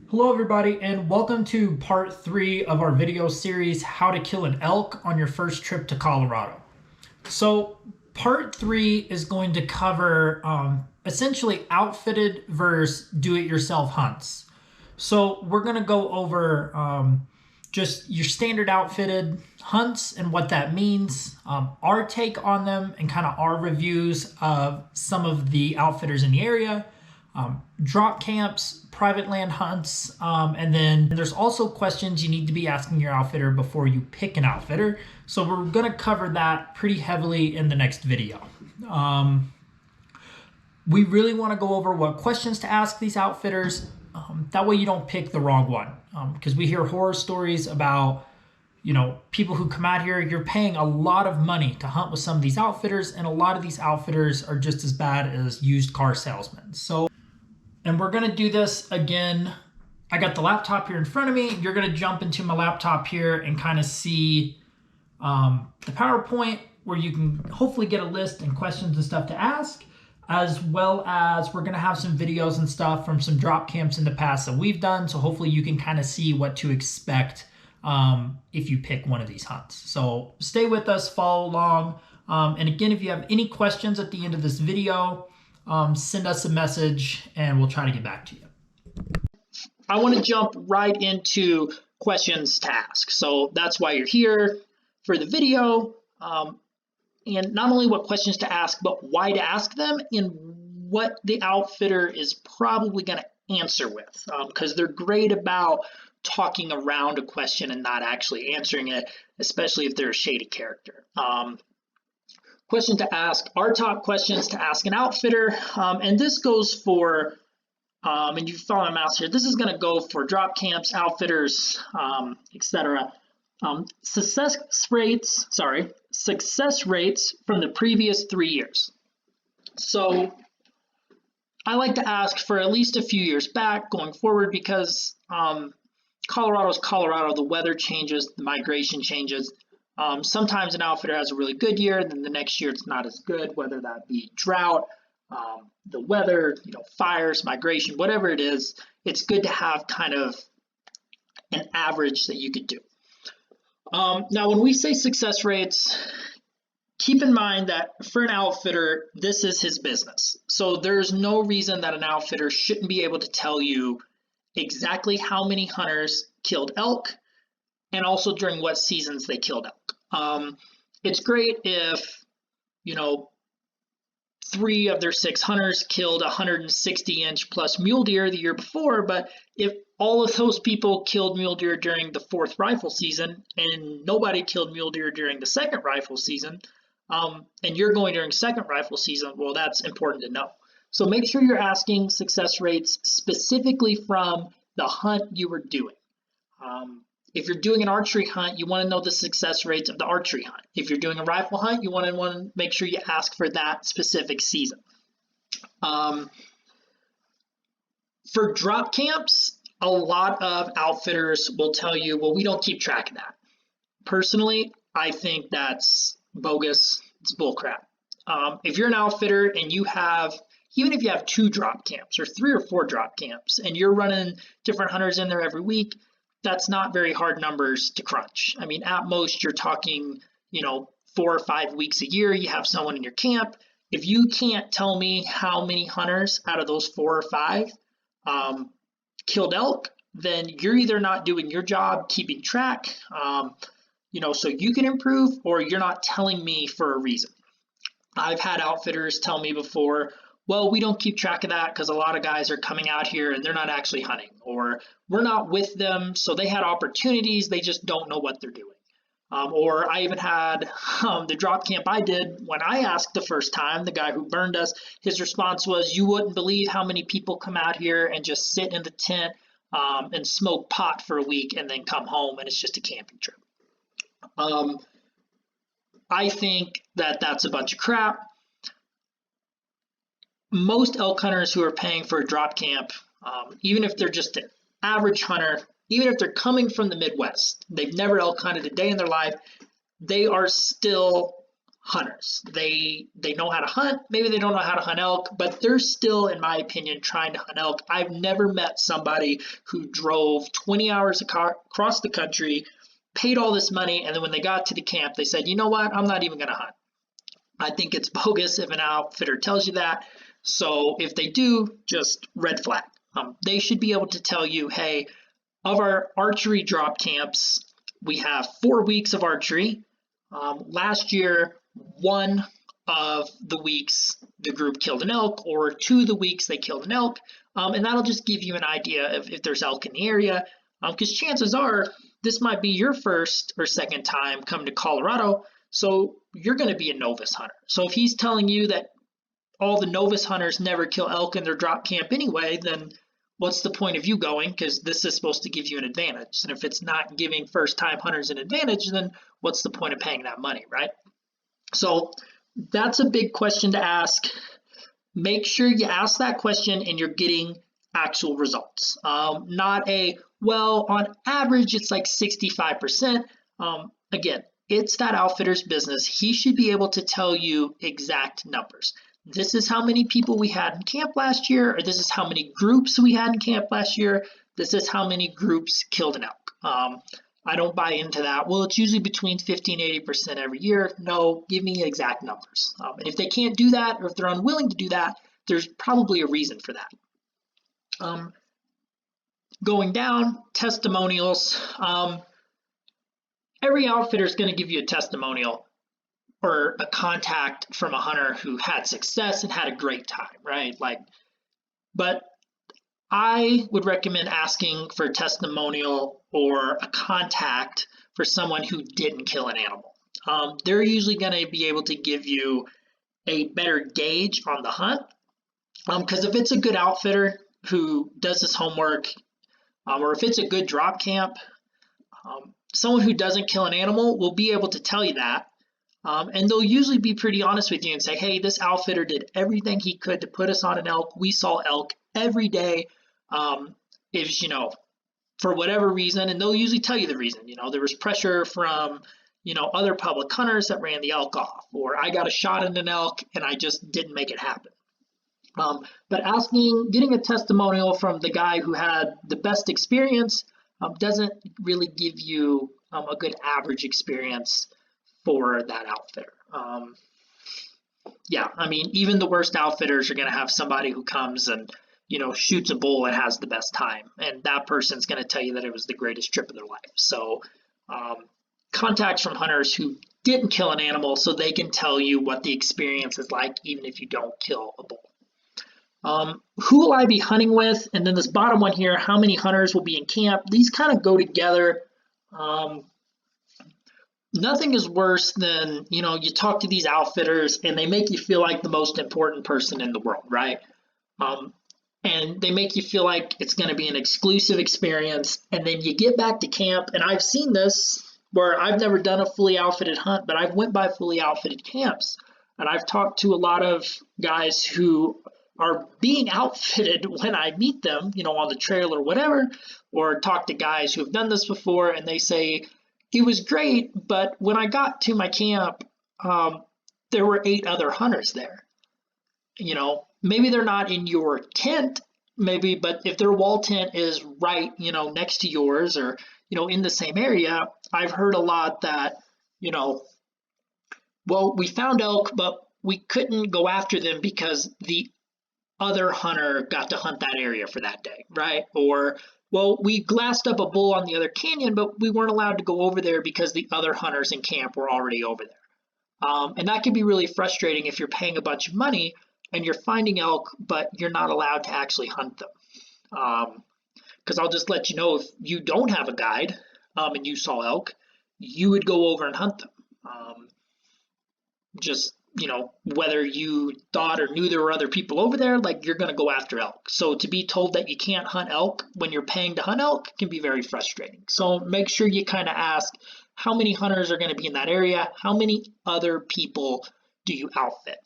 Hello everybody and welcome to part 3 of our video series, How to Kill an Elk on Your First Trip to Colorado. So part 3 is going to cover essentially outfitted versus do-it-yourself hunts. So we're going to go over just your standard outfitted hunts and what that means, our take on them and kind of our reviews of some of the outfitters in the area, drop camps, private land hunts, and then there's also questions you need to be asking your outfitter before you pick an outfitter. So we're going to cover that pretty heavily in the next video. We really want to go over what questions to ask these outfitters. That way you don't pick the wrong one, because we hear horror stories about people who come out here. You're paying a lot of money to hunt with some of these outfitters, and a lot of these outfitters are just as bad as used car salesmen. And we're going to do this again. I got the laptop here in front of me. You're going to jump into my laptop here and kind of see the PowerPoint where you can hopefully get a list and questions and stuff to ask, as well as we're going to have some videos and stuff from some drop camps in the past that we've done. So hopefully you can kind of see what to expect if you pick one of these hunts. So stay with us, follow along. And again, if you have any questions at the end of this video, send us a message and we'll try to get back to you. I want to jump right into questions to ask. So that's why you're here for the video. And not only what questions to ask, but why to ask them and what the outfitter is probably going to answer with, because they're great about talking around a question and not actually answering it, especially if they're a shady character. Question to ask, our top questions to ask an outfitter, and this goes for, and you follow my mouse here, this is going to go for drop camps, outfitters, etc. Success rates from the previous 3 years. So I like to ask for at least a few years back going forward, because Colorado's Colorado, the weather changes, the migration changes. Sometimes an outfitter has a really good year, and then the next year it's not as good, whether that be drought, the weather, fires, migration, whatever it is. It's good to have kind of an average that you could do. Now, when we say success rates, keep in mind that for an outfitter, this is his business. So there's no reason that an outfitter shouldn't be able to tell you exactly how many hunters killed elk, and also during what seasons they killed elk. It's great if, 3 of their 6 hunters killed 160-inch plus mule deer the year before, but if all of those people killed mule deer during the 4th rifle season and nobody killed mule deer during the 2nd rifle season, and you're going during 2nd rifle season, well, that's important to know. So make sure you're asking success rates specifically from the hunt you were doing. If you're doing an archery hunt, you want to know the success rates of the archery hunt. If you're doing a rifle hunt, you want to make sure you ask for that specific season. For drop camps, a lot of outfitters will tell you, well, we don't keep track of that. Personally, I think that's bogus. It's bullcrap. If you're an outfitter and you have, even if you have 2 drop camps or 3 or 4 drop camps and you're running different hunters in there every week, that's not very hard numbers to crunch. I mean, at most you're talking, 4 or 5 weeks a year, you have someone in your camp. If you can't tell me how many hunters out of those 4 or 5 killed elk, then you're either not doing your job keeping track, so you can improve, or you're not telling me for a reason. I've had outfitters tell me before, well, we don't keep track of that because a lot of guys are coming out here and they're not actually hunting, or we're not with them, so they had opportunities, they just don't know what they're doing. Or I even had the drop camp I did, when I asked the first time, the guy who burned us, his response was, you wouldn't believe how many people come out here and just sit in the tent and smoke pot for a week and then come home and it's just a camping trip. I think that that's a bunch of crap. Most elk hunters who are paying for a drop camp, even if they're just an average hunter, even if they're coming from the Midwest, they've never elk hunted a day in their life, they are still hunters. They know how to hunt. Maybe they don't know how to hunt elk, but they're still, in my opinion, trying to hunt elk. I've never met somebody who drove 20 hours across the country, paid all this money, and then when they got to the camp, they said, you know what, I'm not even going to hunt. I think it's bogus if an outfitter tells you that. So if they do, just red flag. They should be able to tell you, hey, of our archery drop camps, we have 4 weeks of archery. Last year, one of the weeks the group killed an elk, or 2 of the weeks they killed an elk, and that'll just give you an idea of if there's elk in the area, because chances are this might be your first or second time coming to Colorado, so you're going to be a novice hunter. So if he's telling you that all the novice hunters never kill elk in their drop camp anyway, then what's the point of you going? Because this is supposed to give you an advantage. And if it's not giving first-time hunters an advantage, then what's the point of paying that money, right? So that's a big question to ask. Make sure you ask that question and you're getting actual results. Not a, well, on average, it's like 65%. Again, it's that outfitter's business. He should be able to tell you exact numbers. This is how many people we had in camp last year, or this is how many groups we had in camp last year. This is how many groups killed an elk. I don't buy into that. Well, it's usually between 50 and 80% every year. No, give me exact numbers. And if they can't do that, or if they're unwilling to do that, there's probably a reason for that. Going down, testimonials. Every outfitter is going to give you a testimonial or a contact from a hunter who had success and had a great time, right? But I would recommend asking for a testimonial or a contact for someone who didn't kill an animal. They're usually going to be able to give you a better gauge on the hunt, because if it's a good outfitter who does his homework, or if it's a good drop camp, someone who doesn't kill an animal will be able to tell you that. And they'll usually be pretty honest with you and say, hey, this outfitter did everything he could to put us on an elk. We saw elk every day. If, for whatever reason, and they'll usually tell you the reason, there was pressure from, other public hunters that ran the elk off, or I got a shot at an elk and I just didn't make it happen. But getting a testimonial from the guy who had the best experience doesn't really give you a good average experience for that outfitter. Even the worst outfitters are going to have somebody who comes and, shoots a bull and has the best time. And that person's going to tell you that it was the greatest trip of their life. So contacts from hunters who didn't kill an animal so they can tell you what the experience is like, even if you don't kill a bull. Who will I be hunting with? And then this bottom one here, how many hunters will be in camp? These kind of go together. Nothing is worse than, you talk to these outfitters and they make you feel like the most important person in the world, right? And they make you feel like it's going to be an exclusive experience. And then you get back to camp, and I've seen this where I've never done a fully outfitted hunt, but I've went by fully outfitted camps. And I've talked to a lot of guys who are being outfitted when I meet them, on the trail or whatever, or talk to guys who have done this before, and they say, it was great, but when I got to my camp, there were 8 other hunters there. Maybe they're not in your tent, but if their wall tent is right, next to yours, or, in the same area, I've heard a lot that, well, we found elk, but we couldn't go after them because the other hunter got to hunt that area for that day, right? Or, well, we glassed up a bull on the other canyon, but we weren't allowed to go over there because the other hunters in camp were already over there. And that can be really frustrating if you're paying a bunch of money and you're finding elk, but you're not allowed to actually hunt them. Because I'll just let you know, if you don't have a guide and you saw elk, you would go over and hunt them. Whether you thought or knew there were other people over there, you're going to go after elk. So to be told that you can't hunt elk when you're paying to hunt elk can be very frustrating. So make sure you kind of ask, how many hunters are going to be in that area? How many other people do you outfit?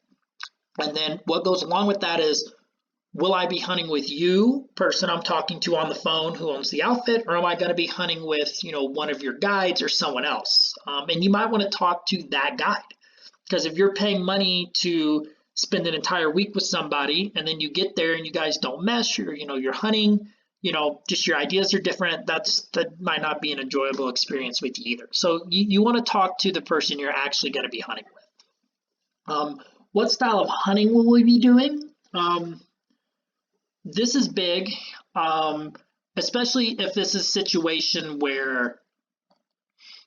And then what goes along with that is, will I be hunting with you, person I'm talking to on the phone who owns the outfit, or am I going to be hunting with, one of your guides or someone else? And you might want to talk to that guide, Because if you're paying money to spend an entire week with somebody and then you get there and you guys don't mesh, or you're hunting, just your ideas are different, that might not be an enjoyable experience with you either. So you want to talk to the person you're actually going to be hunting with. What style of hunting will we be doing? This is big, especially if this is a situation where,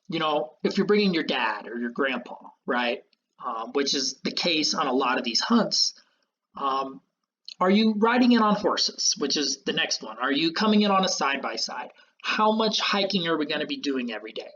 if you're bringing your dad or your grandpa, right? Which is the case on a lot of these hunts. Are you riding in on horses, which is the next one? Are you coming in on a side-by-side? How much hiking are we going to be doing every day?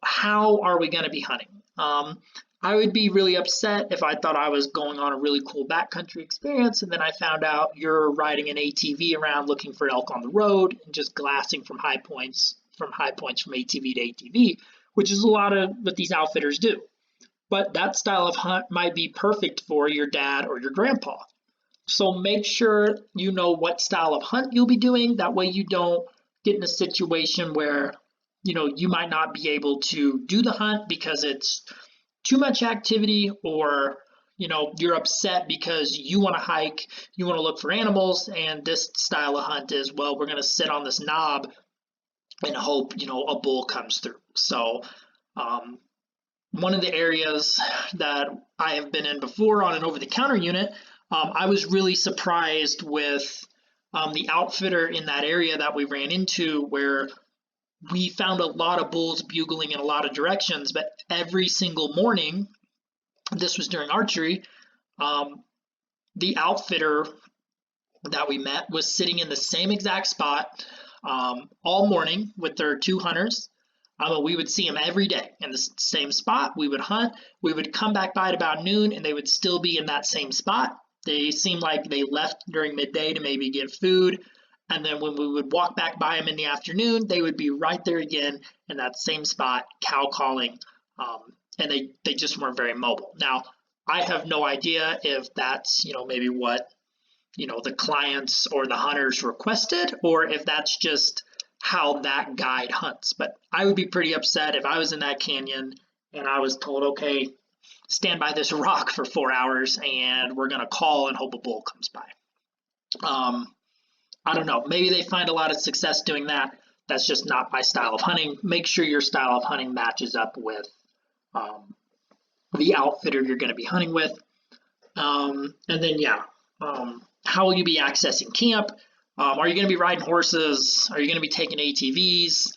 How are we going to be hunting? I would be really upset if I thought I was going on a really cool backcountry experience and then I found out you're riding an ATV around looking for elk on the road and just glassing from high points from ATV to ATV, which is a lot of what these outfitters do. But that style of hunt might be perfect for your dad or your grandpa. So make sure you know what style of hunt you'll be doing. That way you don't get in a situation where, you might not be able to do the hunt because it's too much activity, or, you're upset because you want to hike, you want to look for animals, and this style of hunt is, well, we're going to sit on this knob and hope, a bull comes through. So, one of the areas that I have been in before on an over-the-counter unit, I was really surprised with the outfitter in that area that we ran into, where we found a lot of bulls bugling in a lot of directions, but every single morning, this was during archery, the outfitter that we met was sitting in the same exact spot all morning with their two hunters. We would see them every day in the same spot. We would hunt. We would come back by at about noon, and they would still be in that same spot. They seemed like they left during midday to maybe get food. And then when we would walk back by them in the afternoon, they would be right there again in that same spot, cow calling. And they just weren't very mobile. Now, I have no idea if that's, maybe what, the clients or the hunters requested, or if that's just how that guide hunts. But I would be pretty upset if I was in that canyon and I was told, okay, stand by this rock for 4 hours and we're going to call and hope a bull comes by. I don't know. Maybe they find a lot of success doing that. That's just not my style of hunting. Make sure your style of hunting matches up with the outfitter you're going to be hunting with. And then, how will you be accessing camp? Are you going to be riding horses? Are you going to be taking ATVs?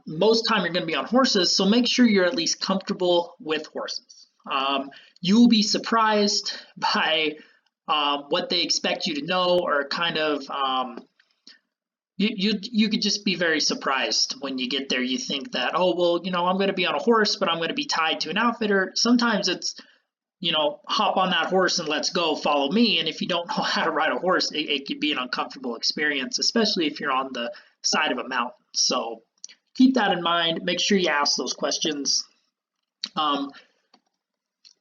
Most time you're going to be on horses, so make sure you're at least comfortable with horses. You will be surprised by what they expect you to know, or kind of you could just be very surprised when you get there. You think that, oh, well, I'm going to be on a horse, but I'm going to be tied to an outfitter. Sometimes it's, hop on that horse and let's go, follow me. And if you don't know how to ride a horse, it could be an uncomfortable experience, especially if you're on the side of a mountain. So keep that in mind. Make sure you ask those questions.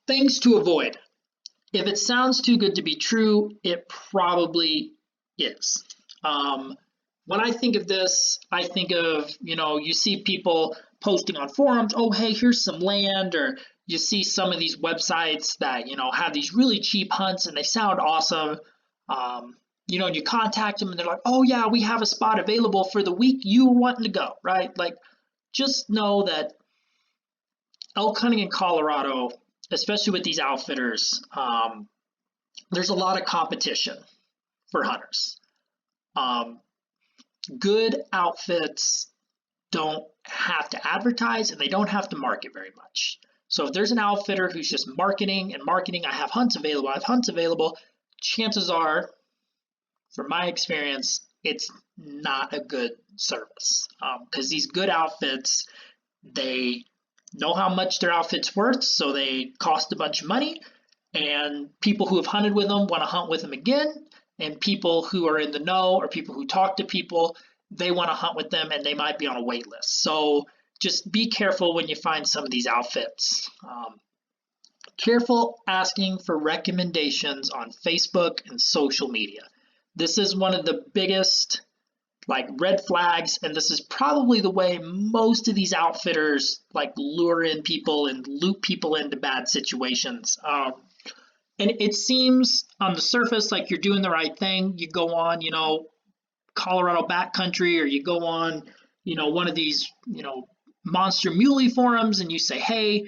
Things to avoid. If it sounds too good to be true, it probably is. When I think of this, I think of, you see people posting on forums, oh, hey, here's some land, or you see some of these websites that, have these really cheap hunts and they sound awesome. And you contact them and they're like, oh yeah, we have a spot available for the week you were wanting to go, right? Like, just know that elk hunting in Colorado, especially with these outfitters, there's a lot of competition for hunters. Good outfits don't have to advertise and they don't have to market very much. So if there's an outfitter who's just marketing, I have hunts available, chances are, from my experience, it's not a good service. Because these good outfits, they know how much their outfit's worth, so they cost a bunch of money, and people who have hunted with them want to hunt with them again, and people who are in the know, or people who talk to people, they want to hunt with them, and they might be on a wait list. So just be careful when you find some of these outfits. Careful asking for recommendations on Facebook and social media. This is one of the biggest like red flags, and this is probably the way most of these outfitters like lure in people and loop people into bad situations. And it seems on the surface like you're doing the right thing. You go on, Colorado backcountry, or you go on, one of these, monster muley forums, and you say, hey,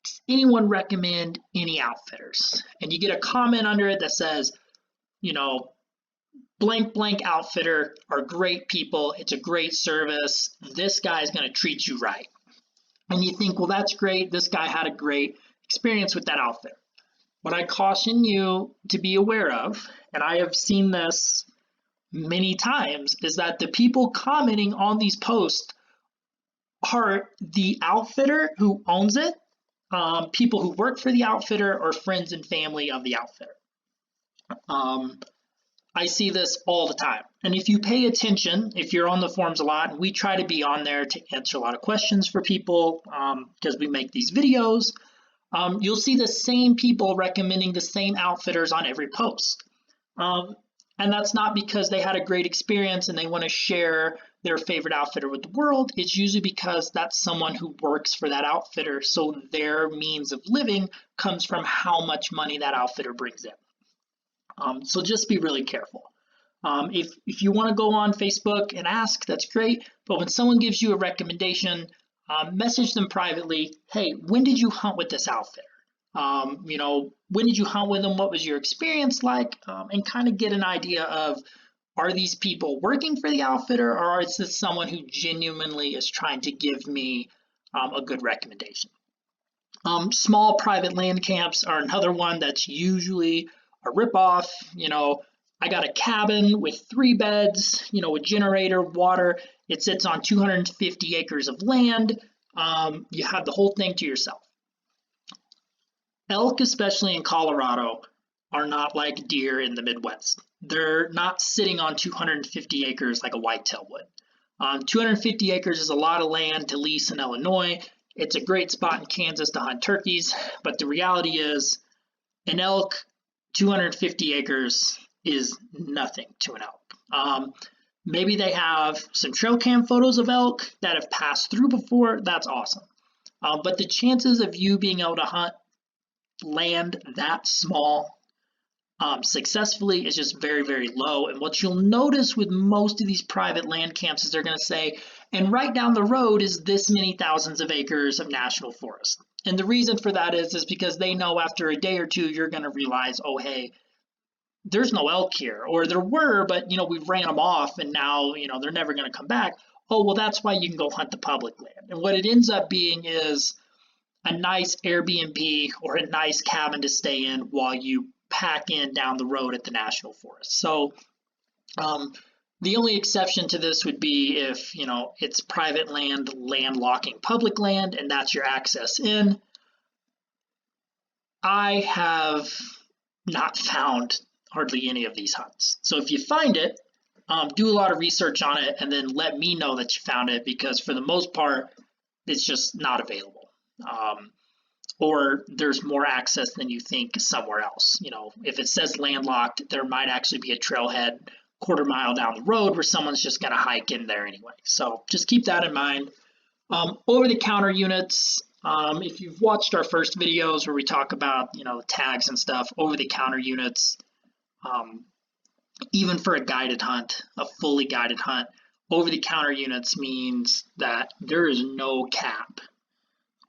does anyone recommend any outfitters? And you get a comment under it that says, blank blank outfitter are great people. It's a great service. This guy is going to treat you right. And you think, well, that's great. This guy had a great experience with that outfitter. What I caution you to be aware of, and I have seen this many times, is that the people commenting on these posts are the outfitter who owns it, people who work for the outfitter, or friends and family of the outfitter. I see this all the time. And if you pay attention, if you're on the forums a lot, and we try to be on there to answer a lot of questions for people because we make these videos, you'll see the same people recommending the same outfitters on every post. And that's not because they had a great experience and they want to share their favorite outfitter with the world. It's usually because that's someone who works for that outfitter. So their means of living comes from how much money that outfitter brings in. So just be really careful. If you want to go on Facebook and ask, that's great. But when someone gives you a recommendation, message them privately. Hey, when did you hunt with this outfitter? When did you hunt with them? What was your experience like? And kind of get an idea of, are these people working for the outfitter, or is this someone who genuinely is trying to give me a good recommendation? Small private land camps are another one that's usually a ripoff. I got a cabin with 3 beds, a generator, water. It sits on 250 acres of land. You have the whole thing to yourself. Elk, especially in Colorado, are not like deer in the Midwest. They're not sitting on 250 acres like a whitetail would. 250 acres is a lot of land to lease in Illinois. It's a great spot in Kansas to hunt turkeys, but the reality is an elk, 250 acres is nothing to an elk. Maybe they have some trail cam photos of elk that have passed through before. That's awesome. But the chances of you being able to hunt land that small successfully is just very, very low. And what you'll notice with most of these private land camps is they're going to say, and right down the road is this many thousands of acres of national forest. And the reason for that is because they know after a day or two you're going to realize, oh, hey, there's no elk here, or there were, but we ran them off, and now they're never going to come back. Oh, well, that's why you can go hunt the public land. And what it ends up being is a nice Airbnb or a nice cabin to stay in while you pack in down the road at the national forest. So the only exception to this would be if it's private land landlocking public land, and that's your access in. I have not found hardly any of these hunts. So if you find it, do a lot of research on it and then let me know that you found it, because for the most part, it's just not available. Or there's more access than you think somewhere else. If it says landlocked, there might actually be a trailhead quarter mile down the road where someone's just going to hike in there anyway. So just keep that in mind. Over-the-counter units, if you've watched our first videos where we talk about, tags and stuff, over-the-counter units, even for a guided hunt, a fully guided hunt, over-the-counter units means that there is no cap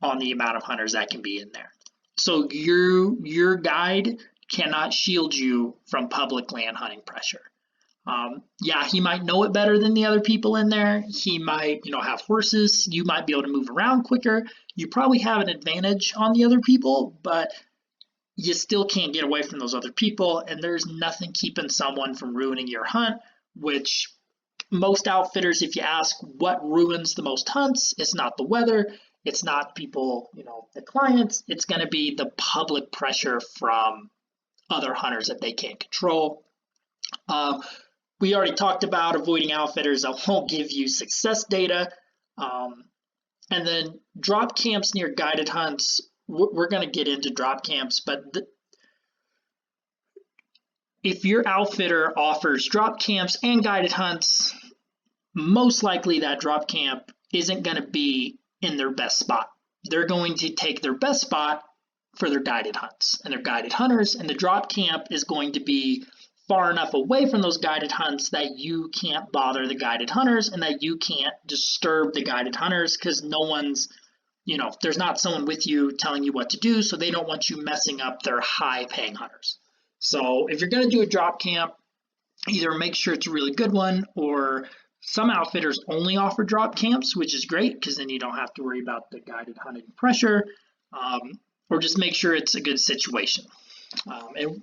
on the amount of hunters that can be in there. So your guide cannot shield you from public land hunting pressure. Yeah, he might know it better than the other people in there. He might, have horses. You might be able to move around quicker. You probably have an advantage on the other people, but you still can't get away from those other people, and there's nothing keeping someone from ruining your hunt, which most outfitters, if you ask what ruins the most hunts, it's not the weather, it's not people, the clients, it's going to be the public pressure from other hunters that they can't control. We already talked about avoiding outfitters that won't give you success data. And then drop camps near guided hunts. We're going to get into drop camps, but if your outfitter offers drop camps and guided hunts, most likely that drop camp isn't going to be in their best spot. They're going to take their best spot for their guided hunts and their guided hunters, and the drop camp is going to be far enough away from those guided hunts that you can't bother the guided hunters and that you can't disturb the guided hunters, because no one's, there's not someone with you telling you what to do, so they don't want you messing up their high paying hunters. So if you're going to do a drop camp, either make sure it's a really good one, or some outfitters only offer drop camps, which is great because then you don't have to worry about the guided hunting pressure, or just make sure it's a good situation. And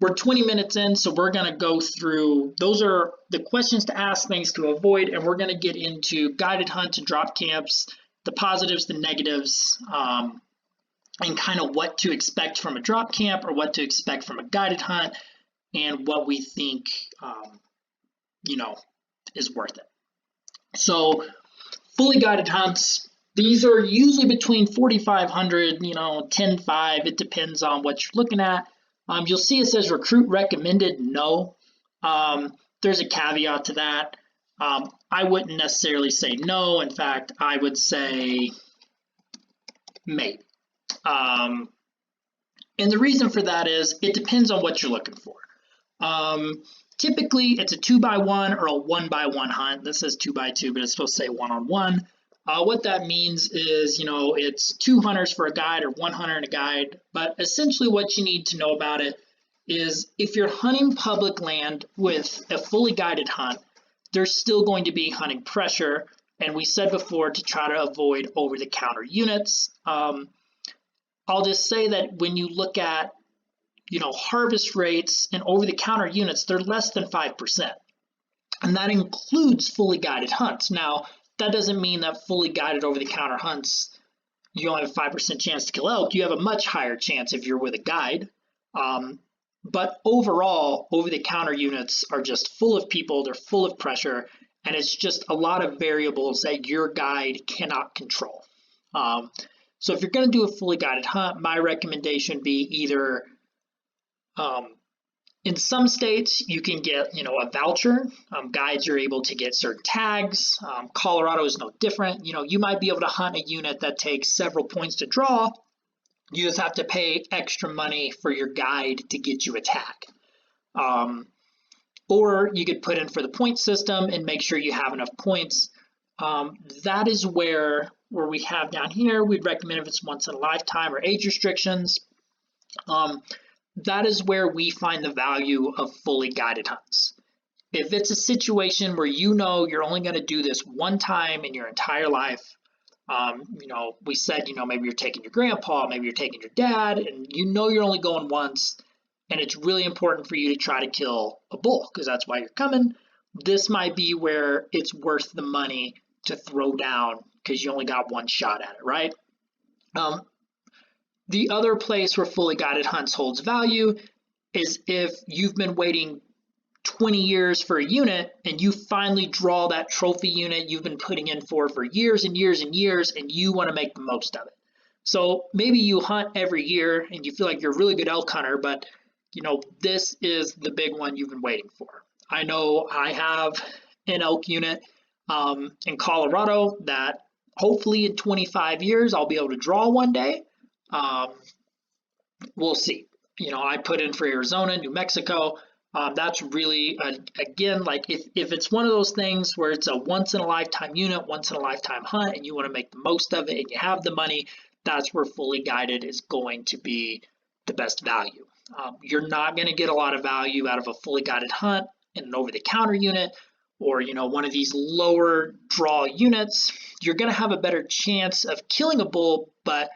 we're 20 minutes in, so we're going to go through, those are the questions to ask, things to avoid, and we're going to get into guided hunts and drop camps, the positives, the negatives, and kind of what to expect from a drop camp or what to expect from a guided hunt, and what we think, is worth it. So fully guided hunts, these are usually between 4,500, 10,500. It depends on what you're looking at. You'll see it says recruit recommended. No, there's a caveat to that. I wouldn't necessarily say no. In fact, I would say maybe. And the reason for that is it depends on what you're looking for. Typically, it's a 2x1 or a 1x1 hunt. This says 2x2, but it's supposed to say 1-on-1. What that means is, it's 2 hunters for a guide or 1 hunter and a guide. But essentially what you need to know about it is if you're hunting public land with a fully guided hunt, there's still going to be hunting pressure. And we said before to try to avoid over-the-counter units. I'll just say that when you look at harvest rates and over-the-counter units, they're less than 5%. And that includes fully guided hunts. Now, that doesn't mean that fully guided over-the-counter hunts, you only have a 5% chance to kill elk. You have a much higher chance if you're with a guide. But overall, over-the-counter units are just full of people, they're full of pressure, and it's just a lot of variables that your guide cannot control. So if you're going to do a fully guided hunt, my recommendation would be either in some states, you can get, a voucher. Guides are able to get certain tags. Colorado is no different. You might be able to hunt a unit that takes several points to draw. You just have to pay extra money for your guide to get you a tag. Or you could put in for the point system and make sure you have enough points. That is where we have down here, we'd recommend if it's once in a lifetime or age restrictions. That is where we find the value of fully guided hunts. If it's a situation where you're only going to do this one time in your entire life, we said, maybe you're taking your grandpa, maybe you're taking your dad, and you're only going once, and it's really important for you to try to kill a bull because that's why you're coming. This might be where it's worth the money to throw down because you only got one shot at it, right? The other place where fully guided hunts holds value is if you've been waiting 20 years for a unit and you finally draw that trophy unit you've been putting in for years and years and years, and you want to make the most of it. So maybe you hunt every year and you feel like you're a really good elk hunter, but this is the big one you've been waiting for. I know I have an elk unit in Colorado that hopefully in 25 years I'll be able to draw one day. We'll see. I put in for Arizona, New Mexico. That's really, again, like if it's one of those things where it's a once in a lifetime unit, once in a lifetime hunt, and you want to make the most of it and you have the money, that's where fully guided is going to be the best value. You're not going to get a lot of value out of a fully guided hunt in an over-the-counter unit or, one of these lower draw units. You're going to have a better chance of killing a bull, but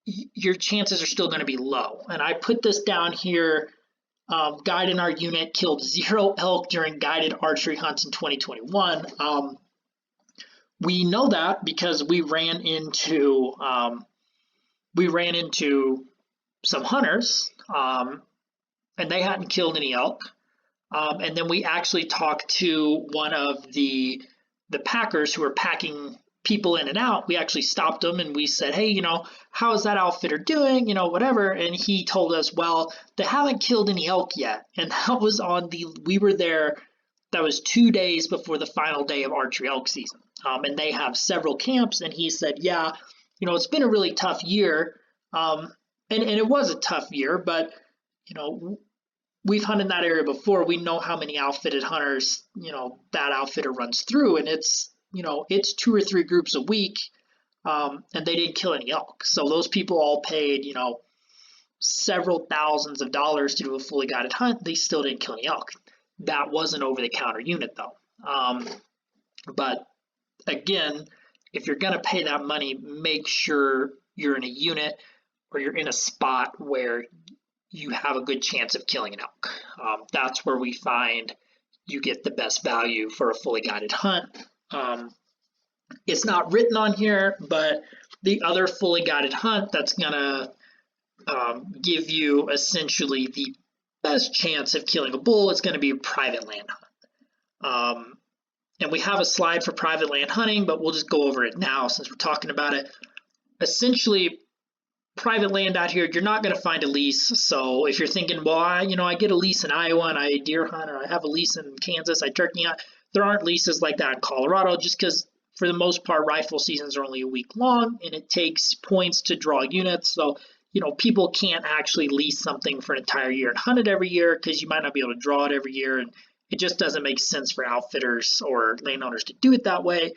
your chances are still going to be low. And I put this down here. Guide in our unit killed 0 elk during guided archery hunts in 2021. We know that because we ran into some hunters, and they hadn't killed any elk. And then we actually talked to one of the packers who were packing people in and out. We actually stopped them and we said, hey, how is that outfitter doing? Whatever. And he told us, well, they haven't killed any elk yet. And that was we were there that was 2 days before the final day of archery elk season. And they have several camps, and he said, yeah, it's been a really tough year. And it was a tough year, but, we've hunted that area before. We know how many outfitted hunters, that outfitter runs through, and it's 2 or 3 groups a week, and they didn't kill any elk. So those people all paid, several thousands of dollars to do a fully guided hunt. They still didn't kill any elk. That was an over-the-counter unit, though. But again, if you're going to pay that money, make sure you're in a unit or you're in a spot where you have a good chance of killing an elk. That's where we find you get the best value for a fully guided hunt. It's not written on here, but the other fully guided hunt that's going to give you essentially the best chance of killing a bull is going to be a private land hunt. And we have a slide for private land hunting, but we'll just go over it now since we're talking about it. Essentially, private land out here, you're not going to find a lease. So if you're thinking, well, I get a lease in Iowa and I deer hunt, or I have a lease in Kansas, I turkey hunt, there aren't leases like that in Colorado, just because for the most part, rifle seasons are only a week long and it takes points to draw units. So, people can't actually lease something for an entire year and hunt it every year because you might not be able to draw it every year. And it just doesn't make sense for outfitters or landowners to do it that way.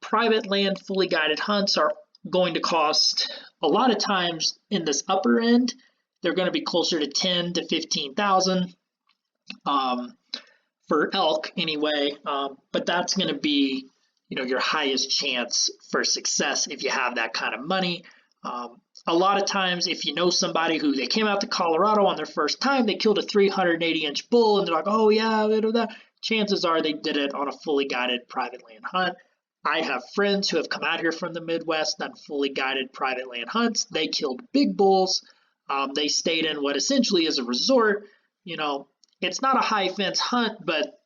Private land fully guided hunts are going to cost a lot of times in this upper end. They're going to be closer to 10 to 15,000 for elk anyway. But that's going to be, your highest chance for success if you have that kind of money. A lot of times, if you know somebody who they came out to Colorado on their first time, they killed a 380-inch bull, and they're like, oh yeah, chances are they did it on a fully guided private land hunt. I have friends who have come out here from the Midwest, done fully guided private land hunts. They killed big bulls. They stayed in what essentially is a resort. It's not a high fence hunt, but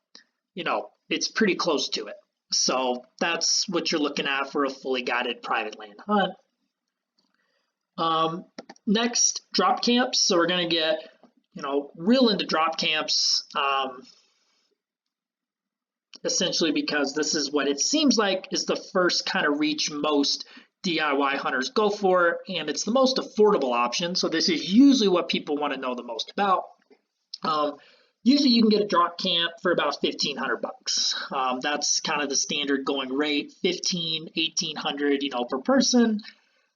it's pretty close to it. So that's what you're looking at for a fully guided private land hunt. Next, drop camps. So we're going to get, real into drop camps, essentially because this is what it seems like is the first kind of reach most DIY hunters go for, and it's the most affordable option. So this is usually what people want to know the most about. Usually you can get a drop camp for about $1,500. That's kind of the standard going rate, $1,800 per person.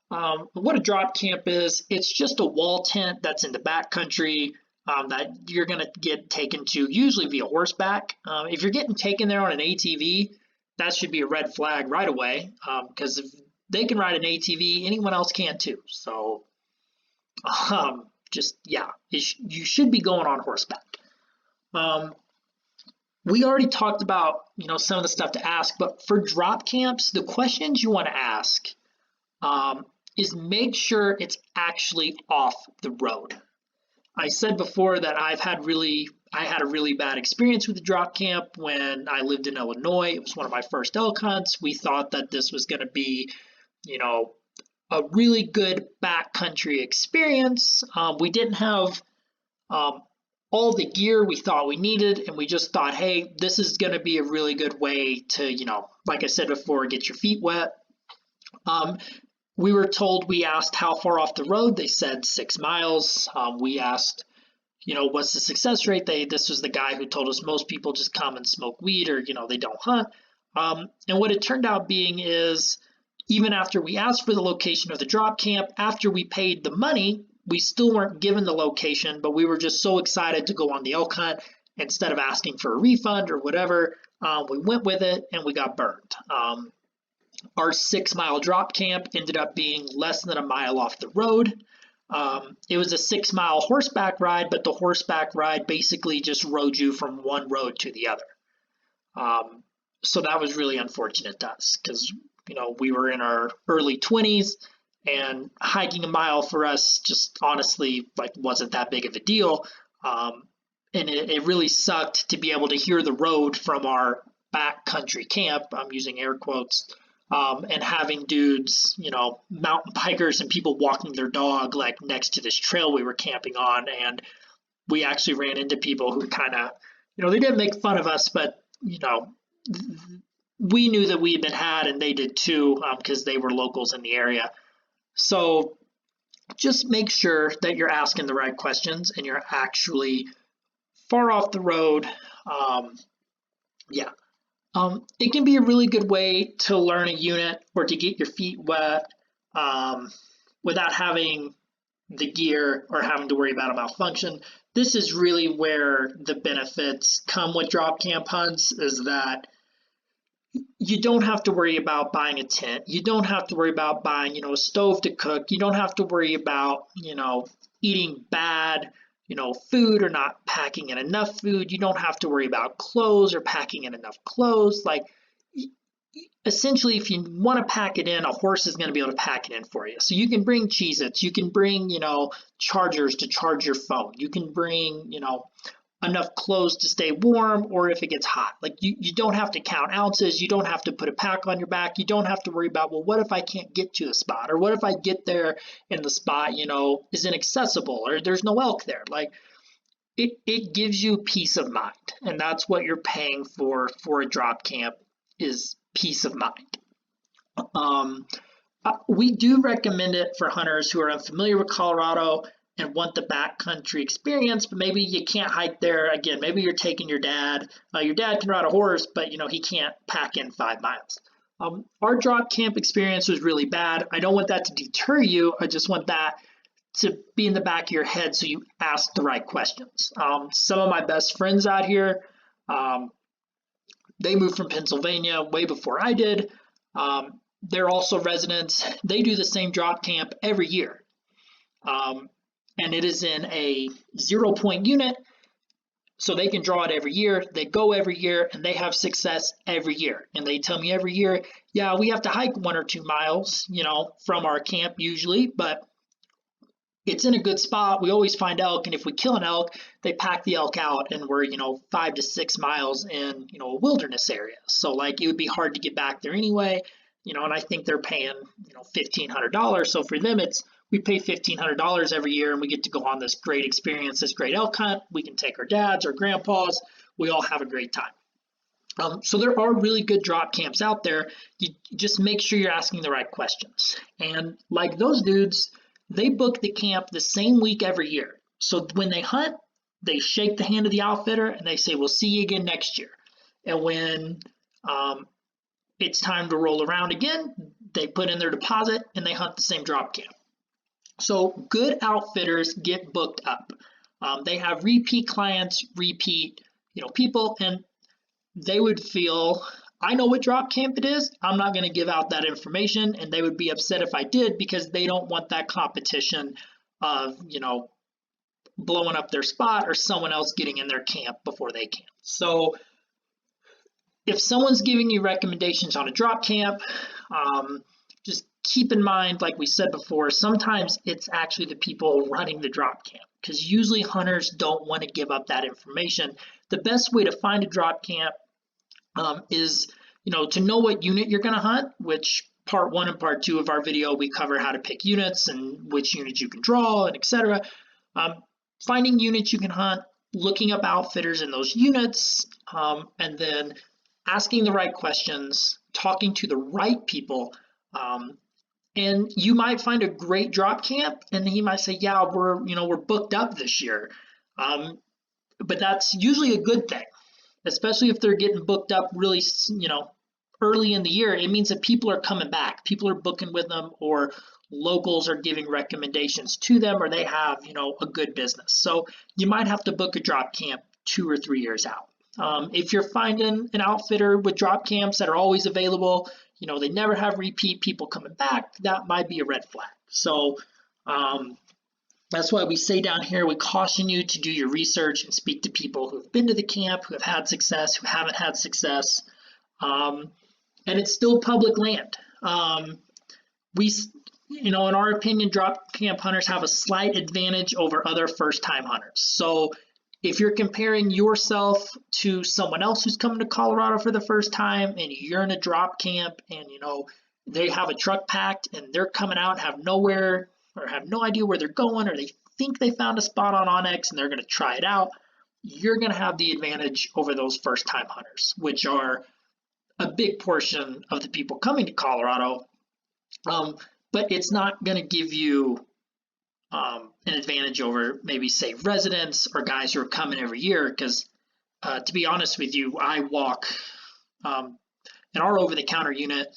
What a drop camp is, it's just a wall tent that's in the backcountry that you're going to get taken to, usually via horseback. If you're getting taken there on an ATV, that should be a red flag right away, because if they can ride an ATV, anyone else can too. So you should be going on horseback. We already talked about some of the stuff to ask, but for drop camps, the questions you want to ask is make sure it's actually off the road. I said before that I had a really bad experience with the drop camp when I lived in Illinois. It was one of my first elk hunts. We thought that this was going to be, a really good backcountry experience. We didn't have all the gear we thought we needed, and we just thought, hey, this is going to be a really good way to, like I said before, get your feet wet. We were told, we asked how far off the road. They said 6 miles. We asked, what's the success rate? This was the guy who told us most people just come and smoke weed, or, they don't hunt. And what it turned out being is, even after we asked for the location of the drop camp, after we paid the money, we still weren't given the location, but we were just so excited to go on the elk hunt. Instead of asking for a refund or whatever, we went with it and we got burned. Our 6 mile drop camp ended up being less than a mile off the road. It was a 6 mile horseback ride, but the horseback ride basically just rode you from one road to the other. So that was really unfortunate to us because, we were in our early 20s, and hiking a mile for us just honestly wasn't that big of a deal. And it really sucked to be able to hear the road from our backcountry camp. I'm using air quotes. And having dudes, mountain bikers and people walking their dog next to this trail we were camping on. And we actually ran into people who kind of, they didn't make fun of us, but we knew that we had been had, and they did too, because they were locals in the area. So just make sure that you're asking the right questions and you're actually far off the road. Yeah. It can be a really good way to learn a unit or to get your feet wet without having the gear or having to worry about a malfunction. This is really where the benefits come with drop camp hunts, is that you don't have to worry about buying a tent. You don't have to worry about buying, a stove to cook. You don't have to worry about, eating bad, food or not packing in enough food. You don't have to worry about clothes or packing in enough clothes. Like, essentially, if you want to pack it in, a horse is going to be able to pack it in for you. So you can bring Cheez-Its, you can bring, chargers to charge your phone. You can bring, enough clothes to stay warm, or if it gets hot. Like, you don't have to count ounces. You don't have to put a pack on your back. You don't have to worry about, well, what if I can't get to the spot? Or what if I get there and the spot, is inaccessible, or there's no elk there? Like, it gives you peace of mind. And that's what you're paying for a drop camp, is peace of mind. We do recommend it for hunters who are unfamiliar with Colorado and want the backcountry experience, but maybe you can't hike there. Again, maybe you're taking your dad. Your dad can ride a horse, but he can't pack in 5 miles. Our drop camp experience was really bad. I don't want that to deter you. I just want that to be in the back of your head so you ask the right questions. Some of my best friends out here, they moved from Pennsylvania way before I did. They're also residents. They do the same drop camp every year. And it is in a 0-point unit, so they can draw it every year. They go every year, and they have success every year. And they tell me every year, yeah, we have to hike 1 or 2 miles, from our camp usually, but it's in a good spot. We always find elk, and if we kill an elk, they pack the elk out, and we're 5 to 6 miles in a wilderness area. So like, it would be hard to get back there anyway, and I think they're paying $1,500. So for them, it's, we pay $1,500 every year, and we get to go on this great experience, this great elk hunt. We can take our dads, our grandpas. We all have a great time. So there are really good drop camps out there. You just make sure you're asking the right questions. And like those dudes, they book the camp the same week every year. So when they hunt, they shake the hand of the outfitter and they say, we'll see you again next year. And when it's time to roll around again, they put in their deposit and they hunt the same drop camp. So good outfitters get booked up. They have repeat clients, repeat people, and they would feel, I know what drop camp it is. I'm not going to give out that information, and they would be upset if I did, because they don't want that competition of blowing up their spot or someone else getting in their camp before they can. So if someone's giving you recommendations on a drop camp, just keep in mind, like we said before, sometimes it's actually the people running the drop camp, because usually hunters don't want to give up that information. The best way to find a drop camp is to know what unit you're going to hunt, which part 1 and part 2 of our video, we cover how to pick units and which units you can draw, and etc. Finding units you can hunt, looking up outfitters in those units, and then asking the right questions, talking to the right people. And you might find a great drop camp, and he might say, yeah, we're booked up this year. But that's usually a good thing, especially if they're getting booked up really, early in the year. It means that people are coming back. People are booking with them, or locals are giving recommendations to them, or they have, a good business. So you might have to book a drop camp 2 or 3 years out. If you're finding an outfitter with drop camps that are always available, they never have repeat people coming back, that might be a red flag. So that's why we say down here, we caution you to do your research and speak to people who have been to the camp, who have had success, who haven't had success. And it's still public land. In our opinion, drop camp hunters have a slight advantage over other first-time hunters. So if you're comparing yourself to someone else who's coming to Colorado for the first time, and you're in a drop camp, and they have a truck packed and they're coming out, have nowhere, or have no idea where they're going, or they think they found a spot on Onyx and they're going to try it out, you're going to have the advantage over those first time hunters, which are a big portion of the people coming to Colorado. But it's not going to give you an advantage over maybe say residents or guys who are coming every year, because to be honest with you, I walk in our over-the-counter unit.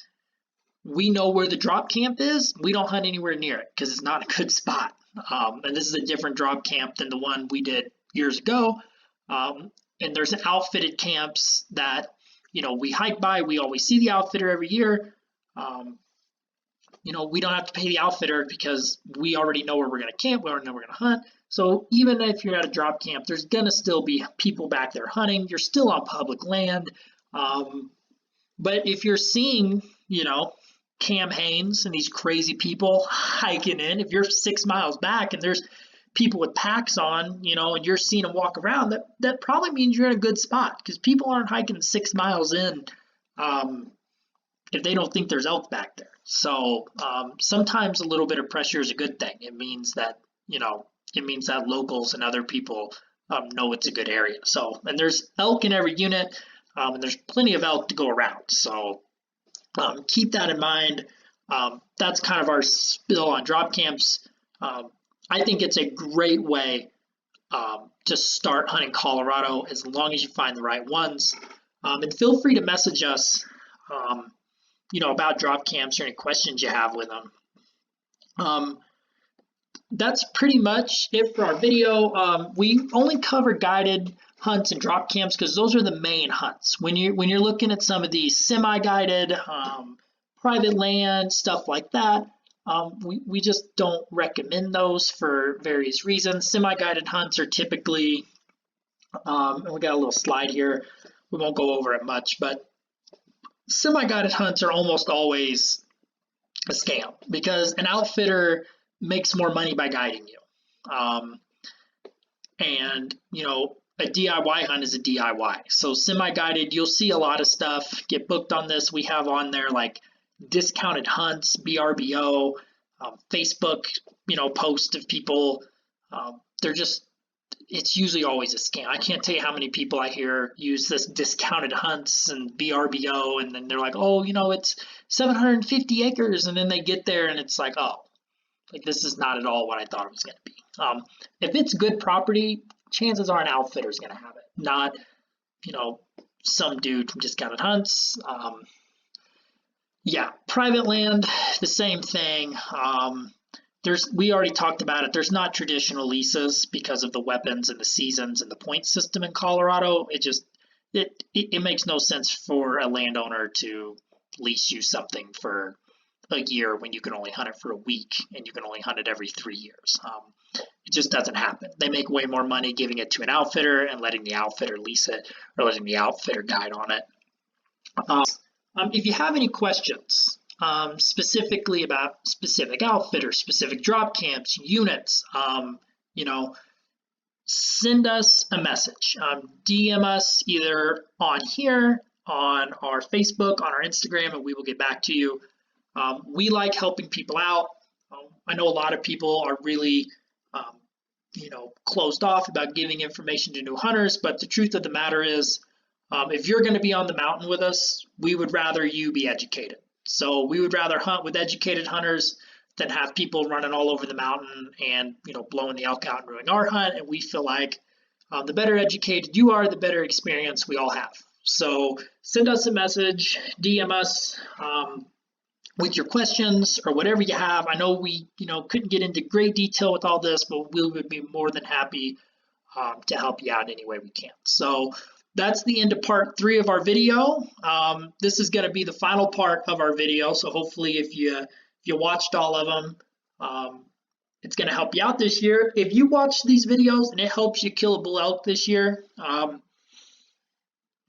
We know where the drop camp is. We don't hunt anywhere near it because it's not a good spot. And this is a different drop camp than the one we did years ago. And there's outfitted camps that, you know, we hike by. We always see the outfitter every year. You know, we don't have to pay the outfitter because we already know where we're going to camp. We already know we're going to hunt. So even if you're at a drop camp, there's going to still be people back there hunting. You're still on public land. But if you're seeing, you know, Cam Haines and these crazy people hiking in, if you're 6 miles back and there's people with packs on, you know, and you're seeing them walk around, that probably means you're in a good spot, because people aren't hiking 6 miles in if they don't think there's elk back there. So sometimes a little bit of pressure is a good thing. It means that, you know, it means that locals and other people know it's a good area. So, and there's elk in every unit, and there's plenty of elk to go around. So keep that in mind. That's kind of our spill on drop camps. I think it's a great way to start hunting Colorado, as long as you find the right ones. And feel free to message us, you know, about drop camps or any questions you have with them. That's pretty much it for our video. We only cover guided hunts and drop camps because those are the main hunts. When you're looking at some of these semi-guided, private land, stuff like that, we just don't recommend those for various reasons. Semi-guided hunts are typically, and we got a little slide here. We won't go over it much, but semi-guided hunts are almost always a scam because an outfitter makes more money by guiding you. And, you know, a DIY hunt is a DIY. So semi-guided, you'll see a lot of stuff get booked on this. We have on there like discounted hunts, BRBO, Facebook, you know, post of people. They're just, it's usually always a scam. I can't tell you how many people I hear use this discounted hunts and BRBO, and then they're like, oh, you know, it's 750 acres. And then they get there and it's like, oh, like this is not at all what I thought it was going to be. If it's good property, chances are an outfitter is going to have it, not, you know, some dude from discounted hunts. Yeah, private land, the same thing. We already talked about it. There's not traditional leases because of the weapons and the seasons and the point system in Colorado. It makes no sense for a landowner to lease you something for a year when you can only hunt it for a week and you can only hunt it every 3 years. It just doesn't happen. They make way more money giving it to an outfitter and letting the outfitter lease it or letting the outfitter guide on it. If you have any questions, specifically about specific outfitters, specific drop camps, units, you know, send us a message. DM us either on here, on our Facebook, on our Instagram, and we will get back to you. We like helping people out. I know a lot of people are really, you know, closed off about giving information to new hunters, but the truth of the matter is, if you're going to be on the mountain with us, we would rather you be educated. So we would rather hunt with educated hunters than have people running all over the mountain and, you know, blowing the elk out and ruining our hunt. And we feel like the better educated you are, the better experience we all have. So send us a message, DM us with your questions or whatever you have. I know we, you know, couldn't get into great detail with all this, but we would be more than happy to help you out any way we can. So that's the end of part 3 of our video. This is going to be the final part of our video. So hopefully if you watched all of them, it's going to help you out this year. If you watch these videos and it helps you kill a bull elk this year,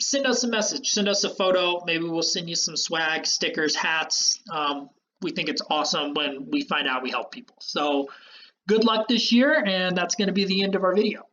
send us a message, send us a photo. Maybe we'll send you some swag, stickers, hats. We think it's awesome when we find out we help people. So good luck this year, and that's going to be the end of our video.